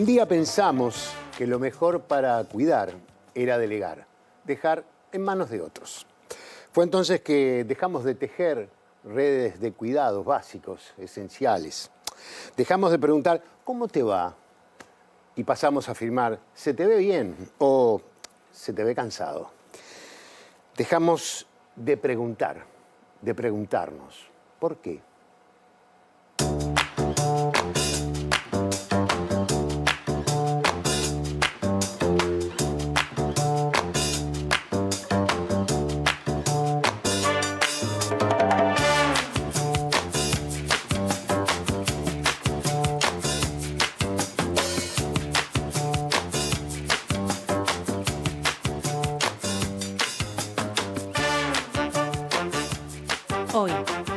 Un día pensamos que lo mejor para cuidar era delegar, dejar en manos de otros. Fue entonces que dejamos de tejer redes de cuidados básicos, esenciales. Dejamos de preguntar, ¿cómo te va? Y pasamos a afirmar, ¿se te ve bien? O ¿se te ve cansado? Dejamos de preguntar, de preguntarnos, ¿por qué? Hoy,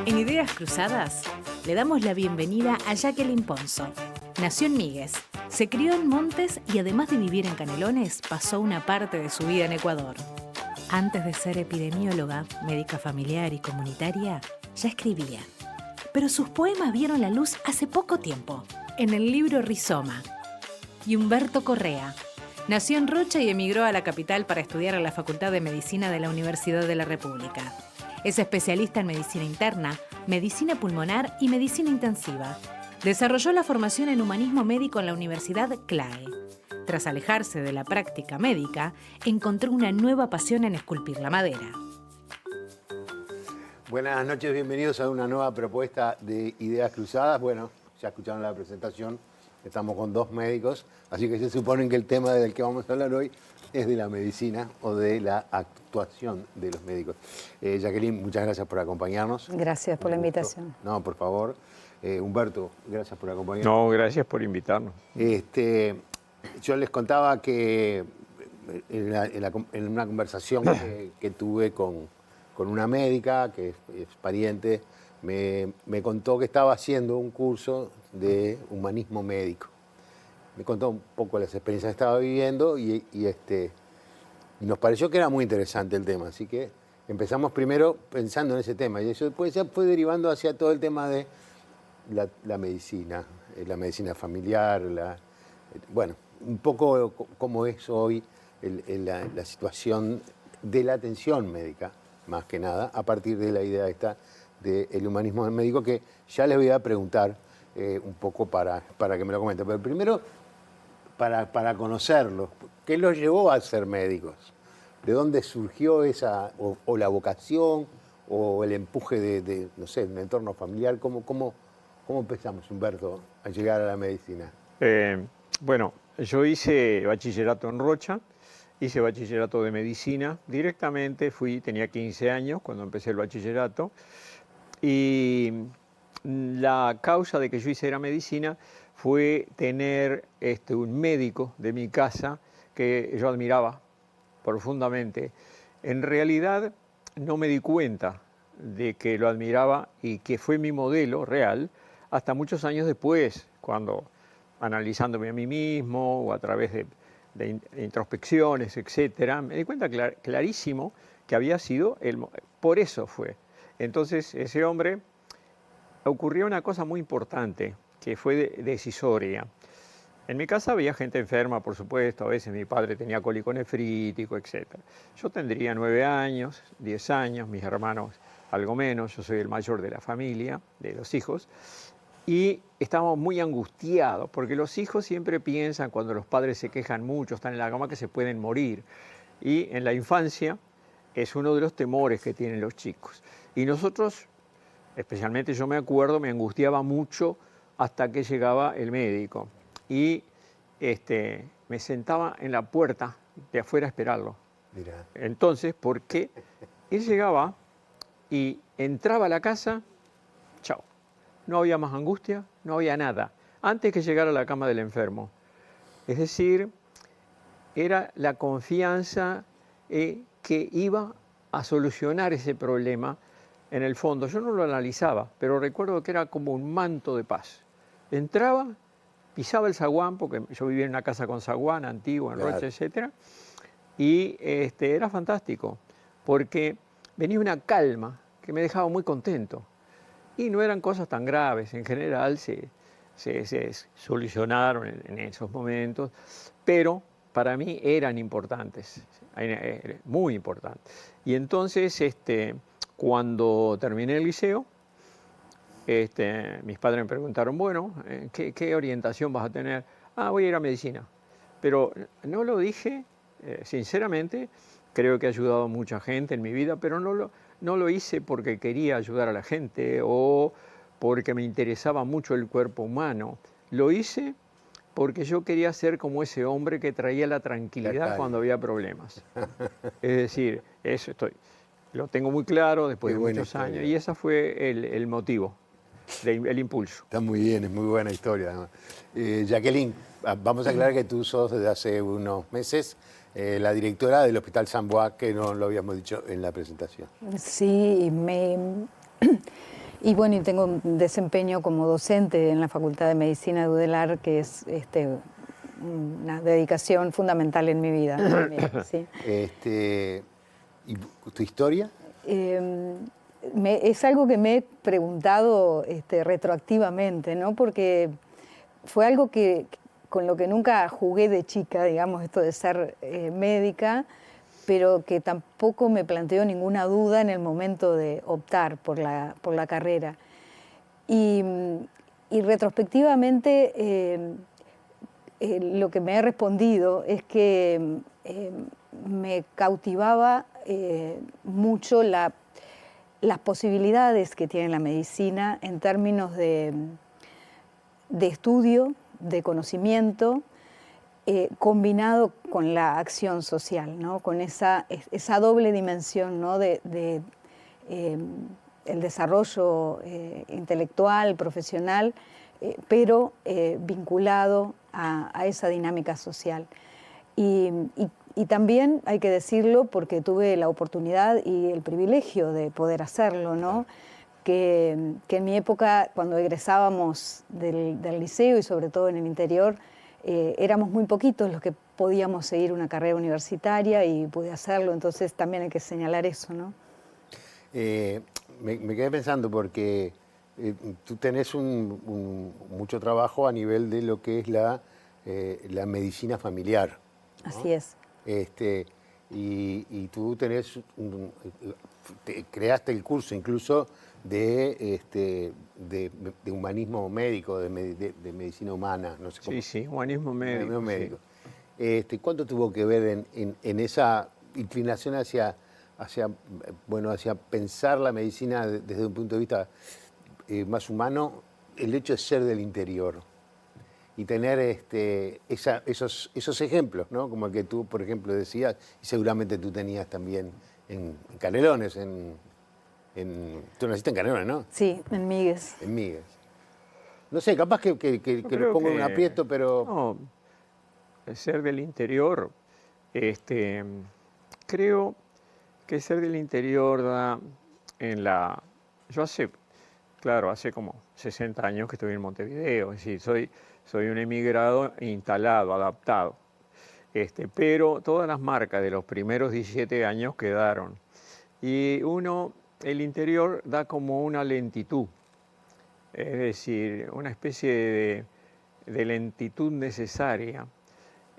en Ideas Cruzadas, le damos la bienvenida a Jacqueline Ponzo. Nació en Míguez, se crió en Montes y además de vivir en Canelones, pasó una parte de su vida en Ecuador. Antes de ser epidemióloga, médica familiar y comunitaria, ya escribía. Pero sus poemas vieron la luz hace poco tiempo, en el libro Rizoma. Y Humberto Correa. Nació en Rocha y emigró a la capital para estudiar en la Facultad de Medicina de la Universidad de la República. Es especialista en medicina interna, medicina pulmonar y medicina intensiva. Desarrolló la formación en humanismo médico en la Universidad CLAE. Tras alejarse de la práctica médica, encontró una nueva pasión en esculpir la madera. Buenas noches, bienvenidos a una nueva propuesta de Ideas Cruzadas. Bueno, ya escucharon la presentación, estamos con dos médicos, así que se supone que el tema del que vamos a hablar hoy es de la medicina o de la actuación de los médicos. Jacqueline, muchas gracias por acompañarnos. Gracias por la invitación. No, por favor. Humberto, gracias por acompañarnos. No, gracias por invitarnos. Yo les contaba que en una conversación que tuve con una médica, que es pariente, me contó que estaba haciendo un curso de humanismo médico. Me contó un poco las experiencias que estaba viviendo y nos pareció que era muy interesante el tema. Así que empezamos primero pensando en ese tema y eso después ya fue derivando hacia todo el tema de la medicina familiar, bueno, un poco cómo es hoy la situación de la atención médica, más que nada, a partir de la idea esta del humanismo médico, que ya les voy a preguntar un poco para que me lo comenten. Pero primero, para conocerlos, ¿qué los llevó a ser médicos? ¿De dónde surgió esa, o la vocación, o el empuje de no sé, un entorno familiar? ¿Cómo empezamos, Humberto, a llegar a la medicina? Bueno, yo hice bachillerato en Rocha, hice bachillerato de medicina. Directamente tenía 15 años cuando empecé el bachillerato. Y la causa de que yo hiciera medicina fue tener un médico de mi casa que yo admiraba profundamente. En realidad no me di cuenta de que lo admiraba y que fue mi modelo real hasta muchos años después, cuando analizándome a mí mismo o a través de introspecciones, etcétera, me di cuenta clarísimo que había sido por eso fue. Entonces ese hombre, ocurrió una cosa muy importante que fue decisoria. En mi casa había gente enferma, por supuesto, a veces mi padre tenía cólico nefrítico, etc. Yo tendría 9 años, 10 años, mis hermanos algo menos, yo soy el mayor de la familia, de los hijos, y estábamos muy angustiados, porque los hijos siempre piensan, cuando los padres se quejan mucho, están en la cama, que se pueden morir. Y en la infancia es uno de los temores que tienen los chicos. Y nosotros, especialmente yo me acuerdo, me angustiaba mucho hasta que llegaba el médico. Y me sentaba en la puerta de afuera a esperarlo. Mirá. Entonces, porque él llegaba y entraba a la casa, chao. No había más angustia, no había nada, antes que llegara a la cama del enfermo. Es decir, era la confianza que iba a solucionar ese problema en el fondo. Yo no lo analizaba, pero recuerdo que era como un manto de paz. Entraba, pisaba el zaguán, porque yo vivía en una casa con zaguán, antigua, en Rocha, etc. Y era fantástico, porque venía una calma que me dejaba muy contento. Y no eran cosas tan graves, en general se solucionaron en esos momentos, pero para mí eran importantes, muy importantes. Y entonces, cuando terminé el liceo, mis padres me preguntaron, bueno, ¿qué orientación vas a tener? Ah, voy a ir a medicina. Pero no lo dije, sinceramente, creo que ha ayudado a mucha gente en mi vida, pero no lo hice porque quería ayudar a la gente o porque me interesaba mucho el cuerpo humano. Lo hice porque yo quería ser como ese hombre que traía la tranquilidad cuando había problemas. Es decir, lo tengo muy claro después Qué de buena muchos historia. años y ese fue el motivo, el impulso. Está muy bien, es muy buena historia, además. Jacqueline, vamos a aclarar que tú sos desde hace unos meses la directora del Hospital San Bois, que no lo habíamos dicho en la presentación. Sí, y bueno, y tengo un desempeño como docente en la Facultad de Medicina de Udellár, que es una dedicación fundamental en mi vida. También, sí. ¿Y tu historia? Es algo que me he preguntado retroactivamente, ¿no? Porque fue algo con lo que nunca jugué de chica, digamos, esto de ser médica, pero que tampoco me planteó ninguna duda en el momento de optar por la carrera. Y retrospectivamente lo que me he respondido es que me cautivaba mucho las posibilidades que tiene la medicina en términos de estudio, de conocimiento, combinado con la acción social, ¿no? Con esa doble dimensión, ¿no? el desarrollo intelectual, profesional, pero vinculado a esa dinámica social. Y también hay que decirlo porque tuve la oportunidad y el privilegio de poder hacerlo, ¿no? Que en mi época, cuando egresábamos del liceo y sobre todo en el interior, éramos muy poquitos los que podíamos seguir una carrera universitaria y pude hacerlo, entonces también hay que señalar eso, ¿no? Me quedé pensando porque tú tenés mucho trabajo a nivel de lo que es la medicina familiar, ¿no? Así es. Y tú creaste el curso incluso de humanismo médico, de medicina humana, no sé cómo. Sí, humanismo médico. Sí. ¿Cuánto tuvo que ver en esa inclinación hacia pensar la medicina desde un punto de vista más humano, el hecho de ser del interior y tener esos ejemplos, ¿no? Como el que tú, por ejemplo, decías, y seguramente tú tenías también en Canelones, tú naciste en Canelones, ¿no? Sí, en Míguez. En Míguez. No sé, capaz que lo pongo en un aprieto, pero... No, el ser del interior, creo que ser del interior da Yo hace como 60 años que estoy en Montevideo, es decir, soy un emigrado instalado, adaptado. Pero todas las marcas de los primeros 17 años quedaron. Y el interior da como una lentitud, es decir, una especie de lentitud necesaria,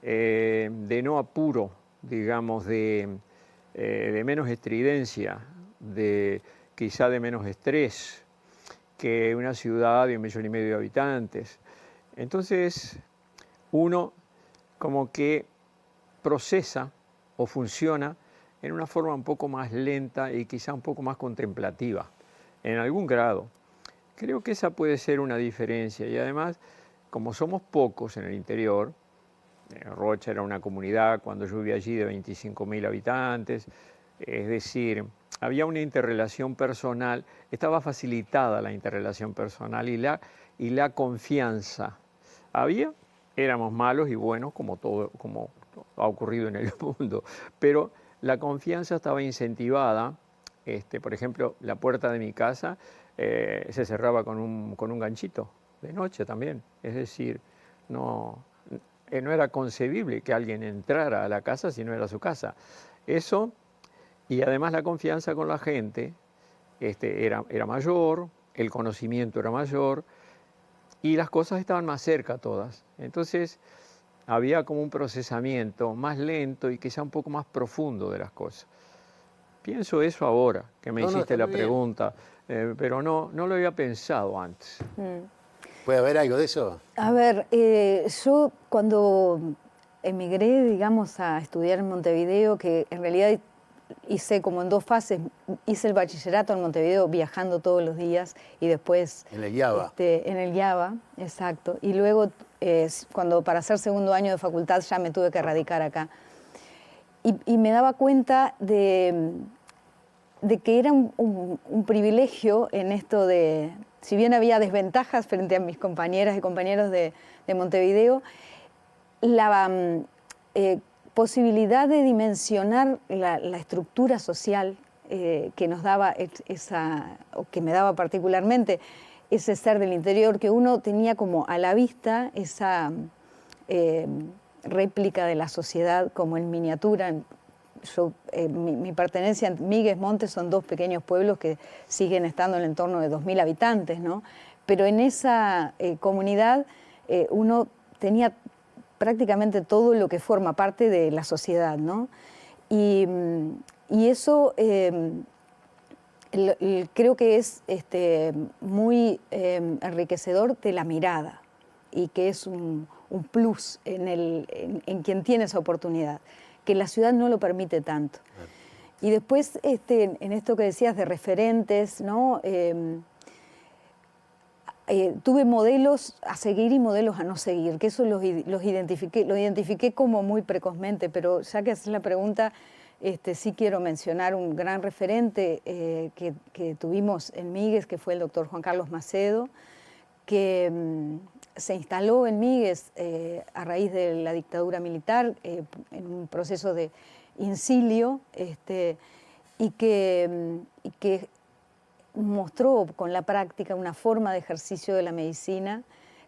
de no apuro, digamos, de menos estridencia, quizá de menos estrés que una ciudad de 1,5 millones de habitantes. Entonces, uno como que procesa o funciona en una forma un poco más lenta y quizá un poco más contemplativa, en algún grado. Creo que esa puede ser una diferencia y además, como somos pocos en el interior, Rocha era una comunidad cuando yo vivía allí de 25.000 habitantes, es decir, había una interrelación personal, estaba facilitada la interrelación personal y la confianza. Éramos malos y buenos como ha ocurrido en el mundo, pero la confianza estaba incentivada. Por ejemplo, la puerta de mi casa se cerraba con un ganchito de noche también, es decir, no era concebible que alguien entrara a la casa si no era su casa. Eso, y además la confianza con la gente era mayor, el conocimiento era mayor, y las cosas estaban más cerca todas. Entonces había como un procesamiento más lento y quizá un poco más profundo de las cosas. Pienso eso ahora, que me No, hiciste está la muy bien. pregunta, pero no lo había pensado antes. ¿Puede haber algo de eso? A ver, yo cuando emigré, digamos, a estudiar en Montevideo, que en realidad hice como en 2 fases, hice el bachillerato en Montevideo viajando todos los días y después En el Java. en el Java, exacto. Y luego, cuando para hacer segundo año de facultad ya me tuve que radicar acá. Y me daba cuenta de que era un privilegio en esto de, si bien había desventajas frente a mis compañeras y compañeros de Montevideo, la posibilidad de dimensionar la estructura social que nos daba o que me daba particularmente ese ser del interior, que uno tenía como a la vista esa réplica de la sociedad como en miniatura. Mi pertenencia en Míguez, Montes son 2 pequeños pueblos que siguen estando en el entorno de 2000 habitantes, ¿no? Pero en esa comunidad uno tenía prácticamente todo lo que forma parte de la sociedad, ¿no? Y eso creo que es muy enriquecedor de la mirada y que es un plus en quien tiene esa oportunidad, que la ciudad no lo permite tanto. Y después, en esto que decías de referentes, ¿no? Tuve modelos a seguir y modelos a no seguir, que eso lo identifiqué como muy precozmente, pero ya que haces la pregunta, sí quiero mencionar un gran referente que tuvimos en Míguez, que fue el doctor Juan Carlos Macedo, que se instaló en Míguez a raíz de la dictadura militar, en un proceso de incilio, y que mostró con la práctica una forma de ejercicio de la medicina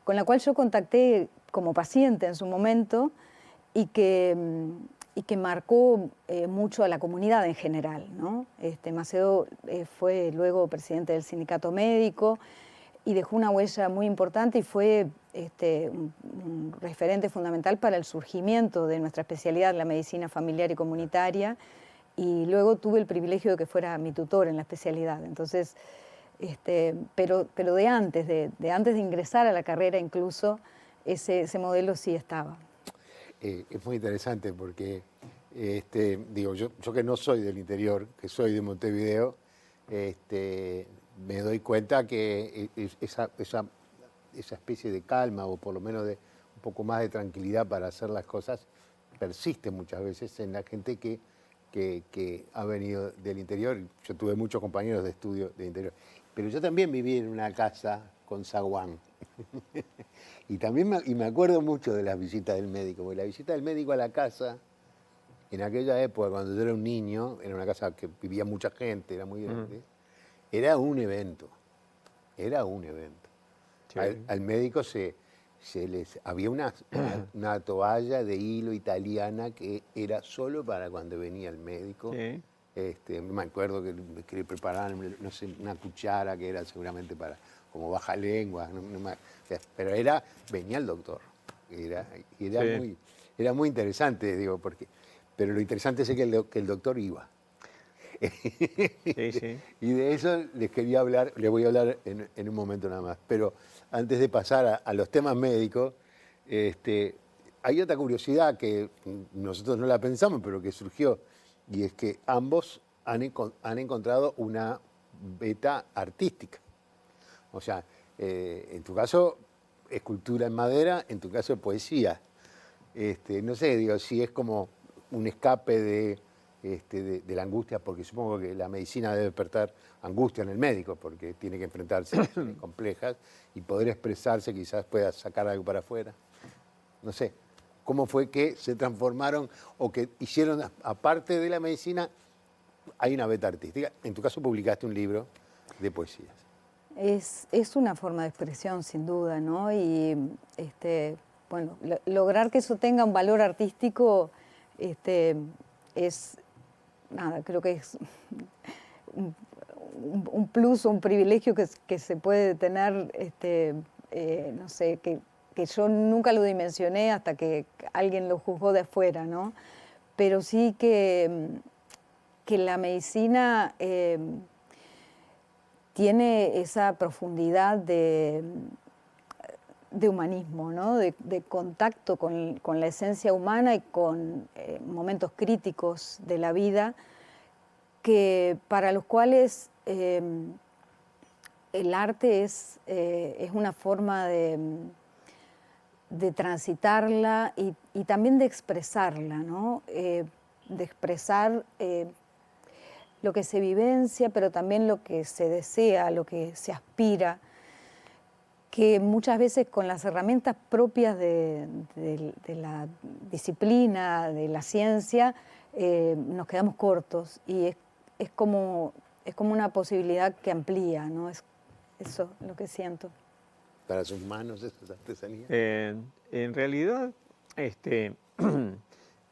con la cual yo contacté como paciente en su momento y que marcó mucho a la comunidad en general, ¿no? Macedo fue luego presidente del sindicato médico y dejó una huella muy importante y fue un referente fundamental para el surgimiento de nuestra especialidad, la medicina familiar y comunitaria, y luego tuve el privilegio de que fuera mi tutor en la especialidad. Entonces, pero de antes de ingresar a la carrera incluso, ese modelo sí estaba. Es muy interesante porque, digo, yo que no soy del interior, que soy de Montevideo, me doy cuenta que esa especie de calma, o por lo menos de un poco más de tranquilidad para hacer las cosas, persiste muchas veces en la gente que ha venido del interior. Yo tuve muchos compañeros de estudio del interior, pero yo también viví en una casa con zaguán. Y también me acuerdo mucho de las visitas del médico, porque la visita del médico a la casa, en aquella época, cuando yo era un niño, era una casa que vivía mucha gente, era muy grande, era un evento, era un evento. Sí. Al médico había una toalla de hilo italiana que era solo para cuando venía el médico. Sí. Me acuerdo que le preparaban, no sé, una cuchara que era seguramente para como baja lengua, pero venía el doctor. Era muy interesante, digo, pero lo interesante es que el doctor iba. Sí, sí. Y de eso les voy a hablar en un momento nada más. Pero antes de pasar a los temas médicos, hay otra curiosidad que nosotros no la pensamos, pero que surgió, y es que ambos han encontrado una beta artística. O sea, en tu caso, escultura en madera, en tu caso, poesía. No sé, digo, si es como un escape de la angustia, porque supongo que la medicina debe despertar angustia en el médico, porque tiene que enfrentarse a situaciones complejas y poder expresarse, quizás pueda sacar algo para afuera. No sé, ¿cómo fue que se transformaron o que hicieron, aparte de la medicina, hay una beta artística? En tu caso publicaste un libro de poesías. Es una forma de expresión, sin duda, ¿no? Y bueno, lograr que eso tenga un valor artístico creo que es un plus o un privilegio que se puede tener no sé, que yo nunca lo dimensioné hasta que alguien lo juzgó de afuera, ¿no? Pero sí que la medicina tiene esa profundidad de humanismo, ¿no? De contacto con la esencia humana y con momentos críticos de la vida, para los cuales el arte es una forma de transitarla y también de expresarla, ¿no? De expresar lo que se vivencia, pero también lo que se desea, lo que se aspira, que muchas veces con las herramientas propias de la disciplina, de la ciencia, nos quedamos cortos y es como una posibilidad que amplía, ¿no? Es eso lo que siento. Para sus manos esa artesanía. En realidad,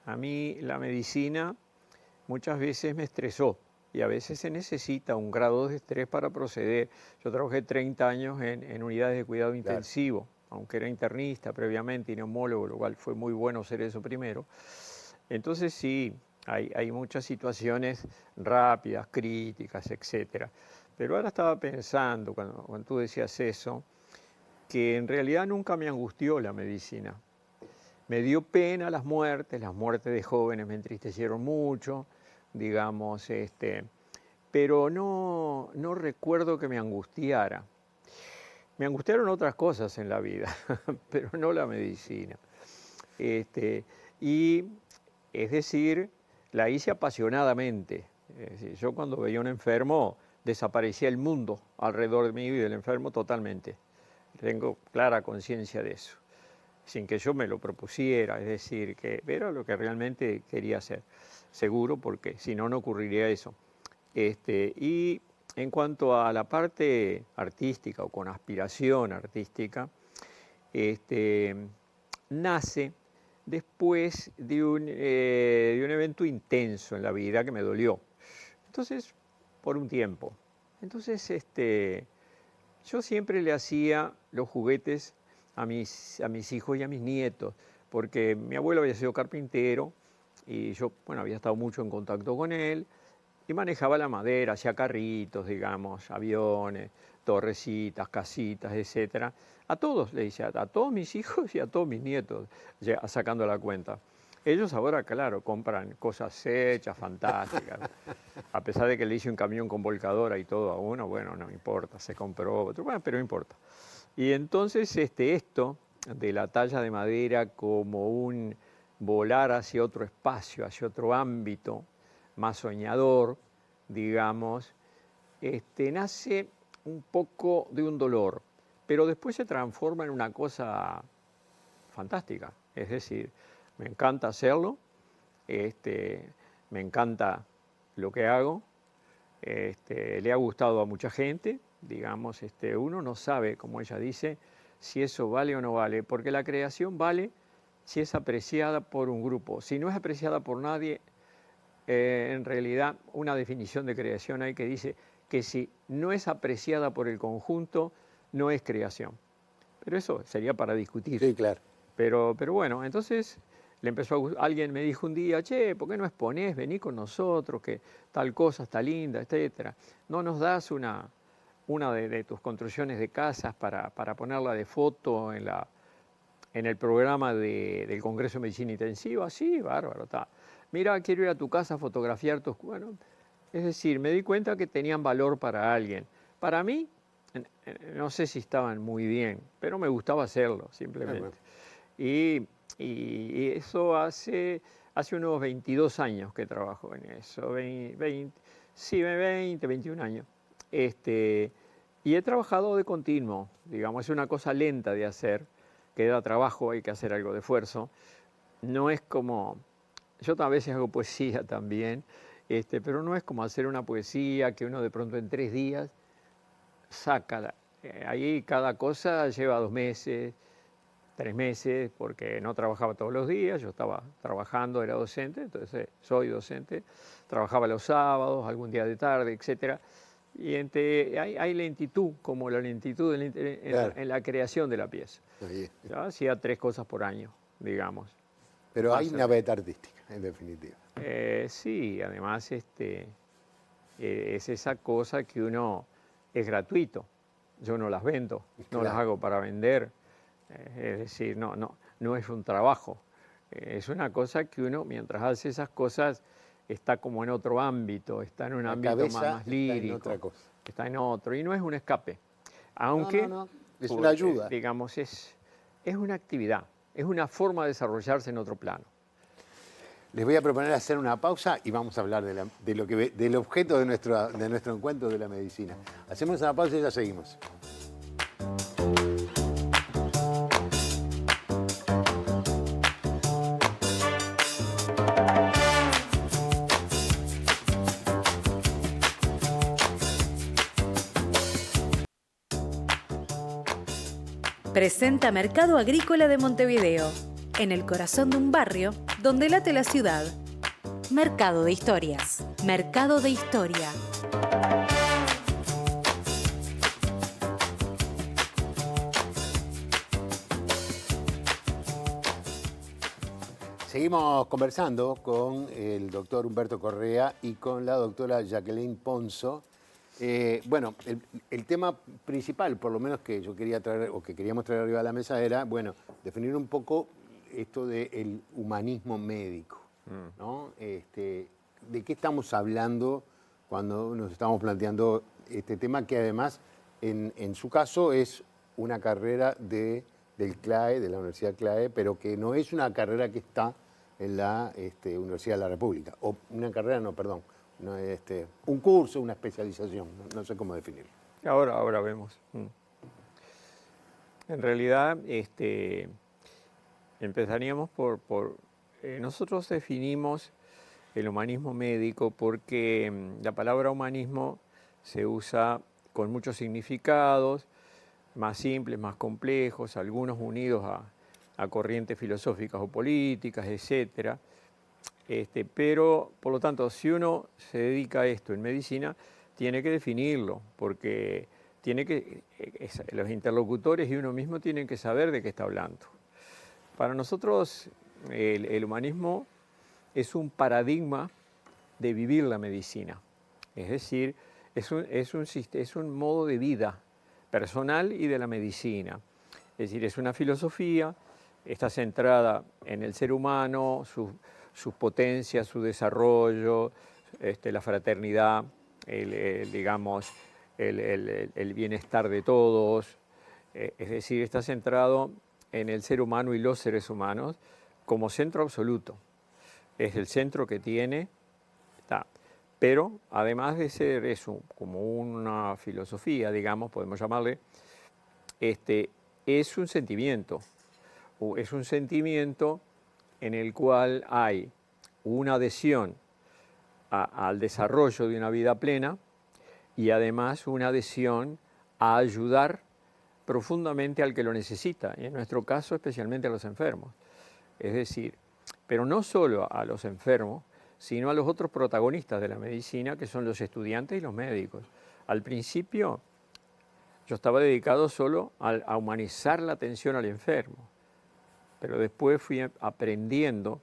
a mí la medicina muchas veces me estresó y a veces se necesita un grado de estrés para proceder. Yo trabajé 30 años en unidades de cuidado intensivo, aunque era internista previamente y neumólogo, lo cual fue muy bueno hacer eso primero. Entonces sí, hay muchas situaciones rápidas, críticas, etc. Pero ahora estaba pensando, cuando tú decías eso, que en realidad nunca me angustió la medicina. Me dio pena las muertes de jóvenes me entristecieron mucho, digamos, pero no recuerdo que me angustiara. Me angustiaron otras cosas en la vida, pero no la medicina. Y es decir, la hice apasionadamente. Es decir, yo cuando veía a un enfermo, desaparecía el mundo alrededor de mí y del enfermo totalmente. Tengo clara conciencia de eso, sin que yo me lo propusiera, es decir, que era lo que realmente quería hacer, seguro, porque si no, no ocurriría eso. Y en cuanto a la parte artística o con aspiración artística, nace después de un evento intenso en la vida que me dolió. Entonces, por un tiempo. Entonces, yo siempre le hacía los juguetes a mis hijos y a mis nietos, porque mi abuelo había sido carpintero y yo, bueno, había estado mucho en contacto con él y manejaba la madera, hacía carritos, digamos, aviones, torrecitas, casitas, etc. A todos, le decía, a todos mis hijos y a todos mis nietos, ya sacando la cuenta. Ellos ahora, claro, compran cosas hechas, fantásticas. A pesar de que le hice un camión con volcadora y todo a uno, bueno, no me importa, se compró otro, bueno, pero no importa. Y entonces esto de la talla de madera como un volar hacia otro espacio, hacia otro ámbito más soñador, digamos, nace un poco de un dolor, pero después se transforma en una cosa fantástica. Es decir, me encanta hacerlo, me encanta lo que hago, le ha gustado a mucha gente, digamos, uno no sabe, como ella dice, si eso vale o no vale, porque la creación vale si es apreciada por un grupo. Si no es apreciada por nadie, en realidad una definición de creación hay que dice que si no es apreciada por el conjunto, no es creación. Pero eso sería para discutir. Sí, claro. Pero bueno, entonces alguien me dijo un día, che, ¿por qué no exponés? Vení con nosotros, que tal cosa está linda, etcétera. ¿No nos das una de tus construcciones de casas para ponerla de foto en el programa del Congreso de Medicina Intensiva? Sí, bárbaro, está. Mira, quiero ir a tu casa a fotografiar tus... Bueno, es decir, me di cuenta que tenían valor para alguien. Para mí, no sé si estaban muy bien, pero me gustaba hacerlo, simplemente. Y eso hace unos 22 años que trabajo en eso, 20, 21 años. Y he trabajado de continuo, digamos, es una cosa lenta de hacer, que da trabajo, hay que hacer algo de esfuerzo. No es como, yo a veces hago poesía también, pero no es como hacer una poesía que uno de pronto en 3 días saca. Ahí cada cosa lleva 2 meses, 3 meses, porque no trabajaba todos los días, yo estaba trabajando, era docente, entonces soy docente, trabajaba los sábados, algún día de tarde, etc. hay lentitud, como la lentitud Claro. en la creación de la pieza. Ahí. Yo hacía 3 cosas por año, digamos. Pero hay Pasa. una beta artística, en definitiva. Sí, además es esa cosa que uno es gratuito. Yo no las vendo, no las Claro. hago para vender. Es decir, no es un trabajo. Es una cosa que uno, mientras hace esas cosas, está como en otro ámbito, está en un La ámbito cabeza más está lírico. en otra cosa. Está en otro, y no es un escape. Aunque, No. Es por- una ayuda. digamos, es una actividad, es una forma de desarrollarse en otro plano. Les voy a proponer hacer una pausa y vamos a hablar del objeto de nuestro encuentro de la medicina. Hacemos una pausa y ya seguimos. Presenta Mercado Agrícola de Montevideo, en el corazón de un barrio donde late la ciudad. Mercado de Historias. Mercado de Historia. Seguimos conversando con el doctor Humberto Correa y con la doctora Jacqueline Ponzo. Bueno, el tema principal, por lo menos que yo quería traer o que queríamos traer arriba de la mesa era, bueno, definir un poco esto del humanismo médico, ¿no? ¿De qué estamos hablando cuando nos estamos planteando este tema que además, en su caso, es una carrera del CLAE, de la Universidad CLAE, pero que no es una carrera que está en la Universidad de la República, o una carrera, no, perdón, no, un curso, una especialización, no sé cómo definirlo. Ahora vemos. En realidad, empezaríamos nosotros definimos el humanismo médico porque la palabra humanismo se usa con muchos significados, más simples, más complejos, algunos unidos a corrientes filosóficas o políticas, etcétera. Pero, por lo tanto, si uno se dedica a esto en medicina, tiene que definirlo, porque los interlocutores y uno mismo tienen que saber de qué está hablando. Para nosotros, el humanismo es un paradigma de vivir la medicina. Es decir, es un modo de vida personal y de la medicina. Es decir, es una filosofía, está centrada en el ser humano, sus potencias, su desarrollo, la fraternidad, digamos, el bienestar de todos. Es decir, está centrado en el ser humano y los seres humanos como centro absoluto. Es el centro que tiene, está. Pero además de ser eso, como una filosofía, digamos, podemos llamarle, es un sentimiento. Es un sentimiento en el cual hay una adhesión al desarrollo de una vida plena y además una adhesión a ayudar profundamente al que lo necesita, y en nuestro caso especialmente a los enfermos. Es decir, pero no solo a los enfermos, sino a los otros protagonistas de la medicina, que son los estudiantes y los médicos. Al principio yo estaba dedicado solo a humanizar la atención al enfermo, pero después fui aprendiendo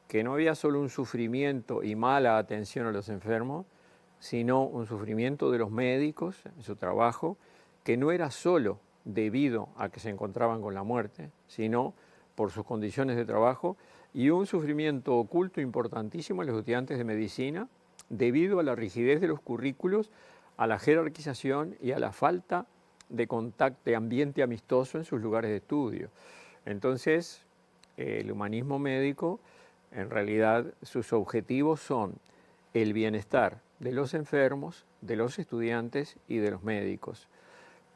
que no había solo un sufrimiento y mala atención a los enfermos, sino un sufrimiento de los médicos en su trabajo, que no era solo debido a que se encontraban con la muerte, sino por sus condiciones de trabajo, y un sufrimiento oculto importantísimo en los estudiantes de medicina, debido a la rigidez de los currículos, a la jerarquización y a la falta de contacto, de ambiente amistoso en sus lugares de estudio. Entonces, el humanismo médico, en realidad, sus objetivos son el bienestar de los enfermos, de los estudiantes y de los médicos,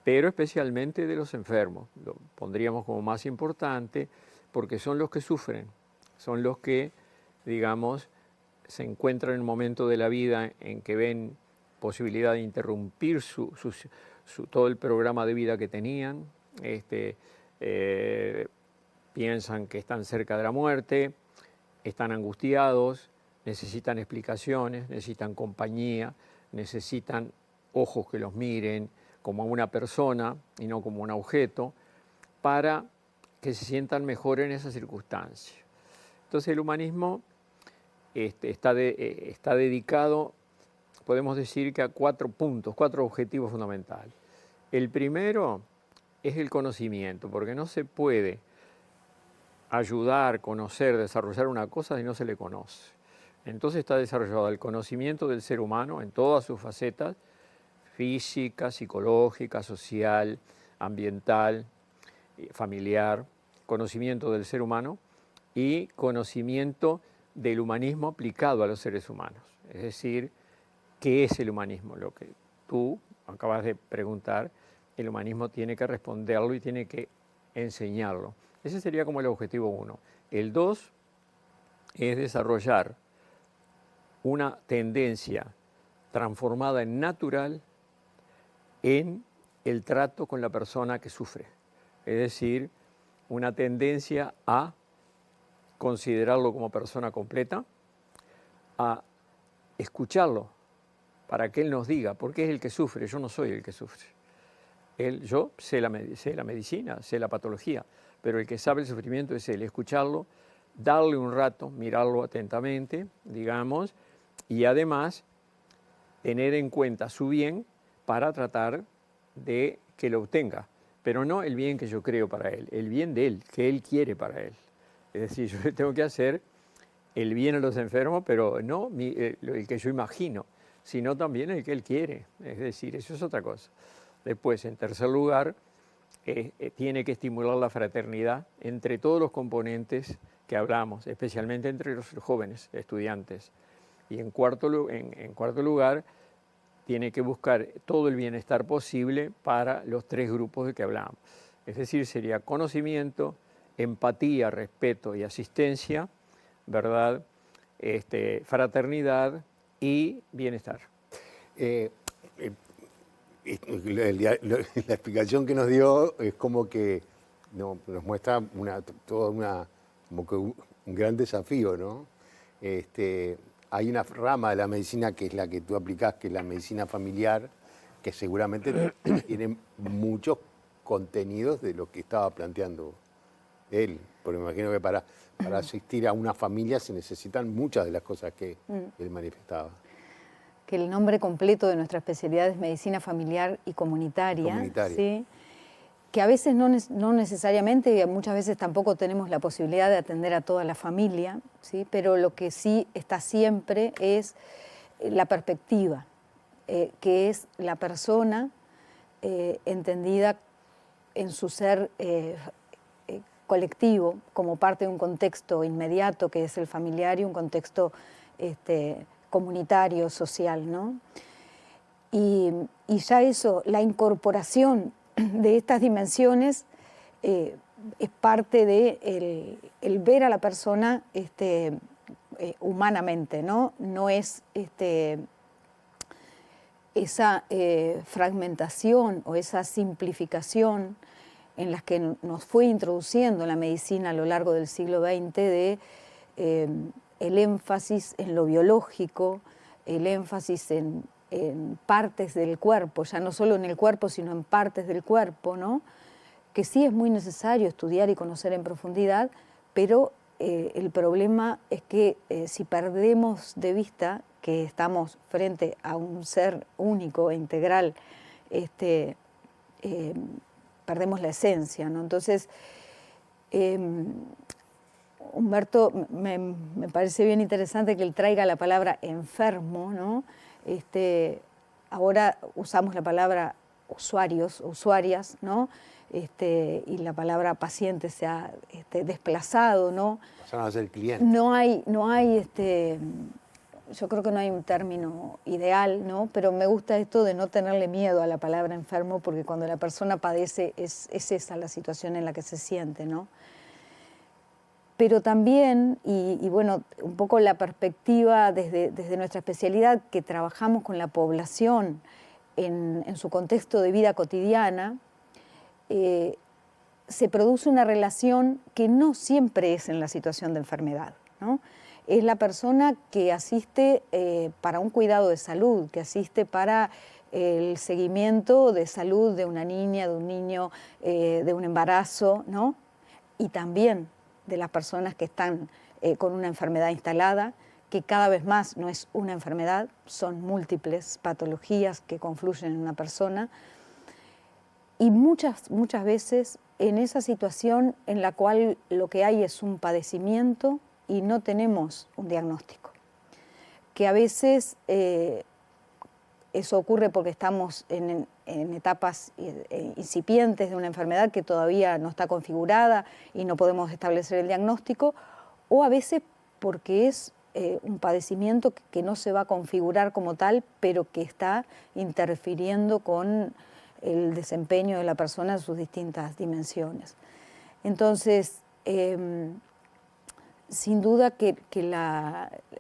pero especialmente de los enfermos. Lo pondríamos como más importante porque son los que sufren, son los que, digamos, se encuentran en un momento de la vida en que ven posibilidad de interrumpir todo el programa de vida que tenían, piensan que están cerca de la muerte, están angustiados, necesitan explicaciones, necesitan compañía, necesitan ojos que los miren como a una persona y no como un objeto, para que se sientan mejor en esa circunstancia. Entonces el humanismo está dedicado, podemos decir que a 4 puntos, 4 objetivos fundamentales. El primero es el conocimiento, porque no se puede ayudar, conocer, desarrollar una cosa si no se le conoce. Entonces está desarrollado el conocimiento del ser humano en todas sus facetas, física, psicológica, social, ambiental, familiar, conocimiento del ser humano y conocimiento del humanismo aplicado a los seres humanos. Es decir, ¿qué es el humanismo? Lo que tú acabas de preguntar, el humanismo tiene que responderlo y tiene que enseñarlo. Ese sería como el objetivo 1. El 2 es desarrollar una tendencia transformada en natural en el trato con la persona que sufre. Es decir, una tendencia a considerarlo como persona completa, a escucharlo para que él nos diga, porque es el que sufre, yo no soy el que sufre. Yo sé la medicina, sé la patología, pero el que sabe el sufrimiento es él. Escucharlo, darle un rato, mirarlo atentamente, digamos, y además tener en cuenta su bien para tratar de que lo obtenga, pero no el bien que yo creo para él, el bien de él, que él quiere para él. Es decir, yo tengo que hacer el bien a los enfermos, pero no el que yo imagino, sino también el que él quiere. Es decir, eso es otra cosa. Después, en tercer lugar, tiene que estimular la fraternidad entre todos los componentes que hablamos, especialmente entre los jóvenes estudiantes. Y en cuarto lugar, tiene que buscar todo el bienestar posible para los 3 grupos de que hablamos. Es decir, sería conocimiento, empatía, respeto y asistencia, ¿verdad? Fraternidad y bienestar. La explicación que nos dio es como que nos muestra como que un gran desafío, ¿no? Hay una rama de la medicina que es la que tú aplicás, que es la medicina familiar, que seguramente tiene muchos contenidos de lo que estaba planteando él, porque me imagino que para asistir a una familia se necesitan muchas de las cosas que él manifestaba. Que el nombre completo de nuestra especialidad es medicina familiar y comunitaria. ¿Sí? Que a veces no necesariamente, y muchas veces tampoco tenemos la posibilidad de atender a toda la familia, ¿sí? Pero lo que sí está siempre es la perspectiva, que es la persona entendida en su ser colectivo como parte de un contexto inmediato que es el familiar y un contexto comunitario, social, ¿no? Y ya eso, la incorporación de estas dimensiones es parte de el ver a la persona humanamente, ¿no? No es esa fragmentación o esa simplificación en las que nos fue introduciendo la medicina a lo largo del siglo XX de el énfasis en lo biológico, el énfasis en partes del cuerpo, ya no solo en el cuerpo, sino en partes del cuerpo, ¿no? Que sí es muy necesario estudiar y conocer en profundidad, pero el problema es que si perdemos de vista que estamos frente a un ser único e integral, perdemos la esencia, ¿no? Entonces, Humberto, me parece bien interesante que él traiga la palabra enfermo, ¿no? Ahora usamos la palabra usuarios, usuarias, ¿no? Y la palabra paciente se ha desplazado, ¿no? Pasaron a ser clientes. No hay yo creo que no hay un término ideal, ¿no? Pero me gusta esto de no tenerle miedo a la palabra enfermo, porque cuando la persona padece es esa la situación en la que se siente, ¿no? Pero también, y bueno, un poco la perspectiva desde nuestra especialidad, que trabajamos con la población en su contexto de vida cotidiana, se produce una relación que no siempre es en la situación de enfermedad, ¿no? Es la persona que asiste para un cuidado de salud, que asiste para el seguimiento de salud de una niña, de un niño, de un embarazo, ¿no? Y también de las personas que están con una enfermedad instalada, que cada vez más no es una enfermedad, son múltiples patologías que confluyen en una persona. Y muchas veces en esa situación en la cual lo que hay es un padecimiento y no tenemos un diagnóstico, que a veces eso ocurre porque estamos en etapas incipientes de una enfermedad que todavía no está configurada y no podemos establecer el diagnóstico, o a veces porque es un padecimiento que no se va a configurar como tal, pero que está interfiriendo con el desempeño de la persona en sus distintas dimensiones. Entonces, sin duda que